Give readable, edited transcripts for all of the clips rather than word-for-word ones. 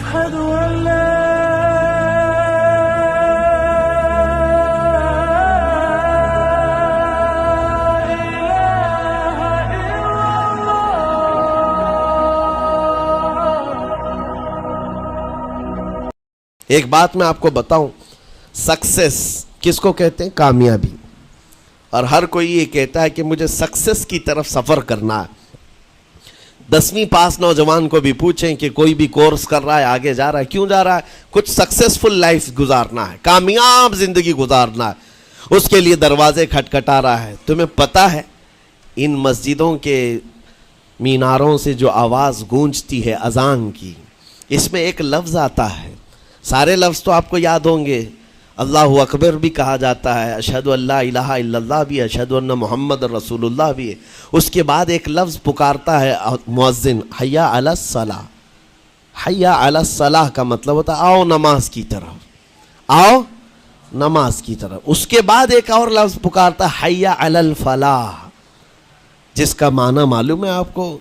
أشهد أن لا ایک بات میں آپ کو بتاؤں، سکسیس کس کو کہتے ہیں؟ کامیابی. اور ہر کوئی یہ کہتا ہے کہ مجھے سکسیس کی طرف سفر کرنا ہے. 10ویں پاس نوجوان کو بھی پوچھیں کہ کوئی بھی کورس کر رہا ہے، آگے جا رہا ہے، کیوں جا رہا ہے؟ کچھ سکسیسفل لائف گزارنا ہے، کامیاب زندگی گزارنا ہے، اس کے لیے دروازے کھٹکھٹا رہا ہے. تمہیں پتہ ہے ان مسجدوں کے میناروں سے جو آواز گونجتی ہے اذان کی، اس میں ایک لفظ آتا ہے. سارے لفظ تو آپ کو یاد ہوں گے. اللہ اکبر بھی کہا جاتا ہے، اشہد ان لا الہ الا اللہ بھی، اشہد ان محمد رسول اللہ بھی ہے. اس کے بعد ایک لفظ پکارتا ہے مؤذن، حی علی الصلاۃ. حی علی الصلاۃ کا مطلب ہوتا ہے آؤ نماز کی طرف، آؤ نماز کی طرف. اس کے بعد ایک اور لفظ پکارتا ہے حی علی الفلاح، جس کا معنی معلوم ہے آپ کو؟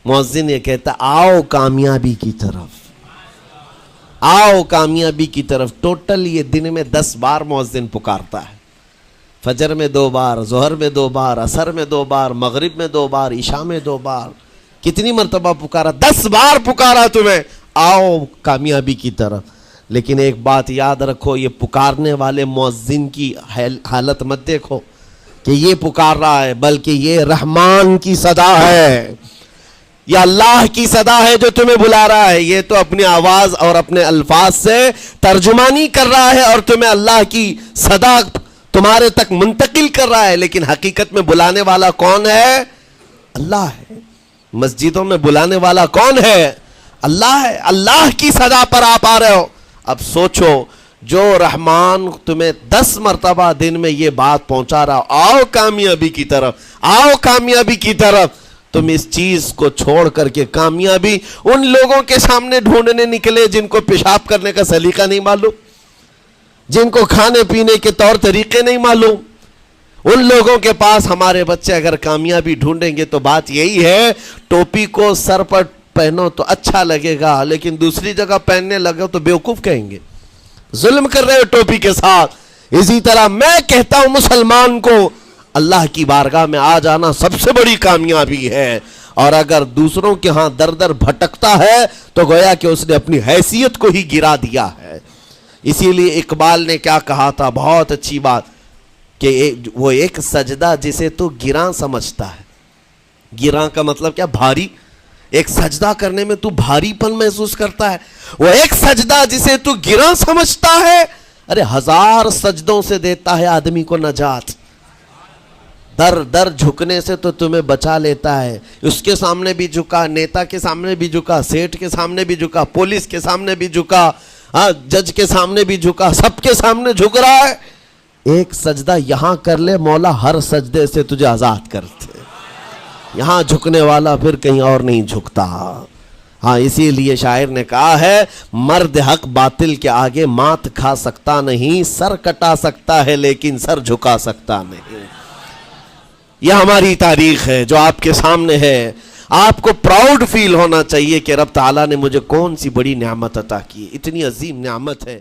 مؤذن یہ کہتا ہے آؤ کامیابی کی طرف، آؤ کامیابی کی طرف. ٹوٹل یہ دن میں 10 بار مؤذن پکارتا ہے. فجر میں 2 بار، ظہر میں 2 بار، عصر میں 2 بار، مغرب میں 2 بار، عشاء میں 2 بار. کتنی مرتبہ پکارا؟ 10 بار پکارا تمہیں، آؤ کامیابی کی طرف. لیکن ایک بات یاد رکھو، یہ پکارنے والے مؤذن کی حالت مت دیکھو کہ یہ پکار رہا ہے، بلکہ یہ رحمان کی صدا ہے، یہ اللہ کی صدا ہے جو تمہیں بلا رہا ہے. یہ تو اپنی آواز اور اپنے الفاظ سے ترجمانی کر رہا ہے اور تمہیں اللہ کی صدا تمہارے تک منتقل کر رہا ہے. لیکن حقیقت میں بلانے والا کون ہے؟ اللہ ہے. مسجدوں میں بلانے والا کون ہے؟ اللہ ہے. اللہ کی صدا پر آپ آ رہے ہو. اب سوچو، جو رحمان تمہیں 10 مرتبہ دن میں یہ بات پہنچا رہا، آؤ کامیابی کی طرف، آؤ کامیابی کی طرف، تم اس چیز کو چھوڑ کر کے کامیابی ان لوگوں کے سامنے ڈھونڈنے نکلے جن کو پیشاب کرنے کا سلیقہ نہیں معلوم، جن کو کھانے پینے کے طور طریقے نہیں معلوم. ان لوگوں کے پاس ہمارے بچے اگر کامیابی ڈھونڈیں گے تو بات یہی ہے، ٹوپی کو سر پر پہنو تو اچھا لگے گا، لیکن دوسری جگہ پہننے لگو تو بیوقوف کہیں گے، ظلم کر رہے ہو ٹوپی کے ساتھ. اسی طرح میں کہتا ہوں مسلمان کو اللہ کی بارگاہ میں آ جانا سب سے بڑی کامیابی ہے. اور اگر دوسروں کے ہاں در در بھٹکتا ہے تو گویا کہ اس نے اپنی حیثیت کو ہی گرا دیا ہے. اسی لیے اقبال نے کیا کہا تھا، بہت اچھی بات، کہ وہ ایک سجدہ جسے تو گراں سمجھتا ہے. گراں کا مطلب کیا؟ بھاری. ایک سجدہ کرنے میں تو بھاری پن محسوس کرتا ہے. وہ ایک سجدہ جسے تو گراں سمجھتا ہے، ارے 1000 سجدوں سے دیتا ہے آدمی کو نجات. در در جھکنے سے تو تمہیں بچا لیتا ہے. اس کے سامنے بھی جھکا، نیتا کے سامنے بھی جھکا، سیٹ کے سامنے بھی جھکا، پولیس کے سامنے بھی جھکا، جج کے سامنے بھی جھکا، سب کے سامنے جھک رہا ہے. ایک سجدہ یہاں کر لے، مولا ہر سجدے سے تجھے آزاد کرتے. یہاں جھکنے والا پھر کہیں اور نہیں جھکتا. ہاں اسی لیے شاعر نے کہا ہے، مرد حق باطل کے آگے مات کھا سکتا نہیں، سر کٹا سکتا ہے لیکن سر جھکا سکتا نہیں. یہ ہماری تاریخ ہے جو آپ کے سامنے ہے. آپ کو پراؤڈ فیل ہونا چاہیے کہ رب تعالیٰ نے مجھے کون سی بڑی نعمت عطا کی. اتنی عظیم نعمت ہے.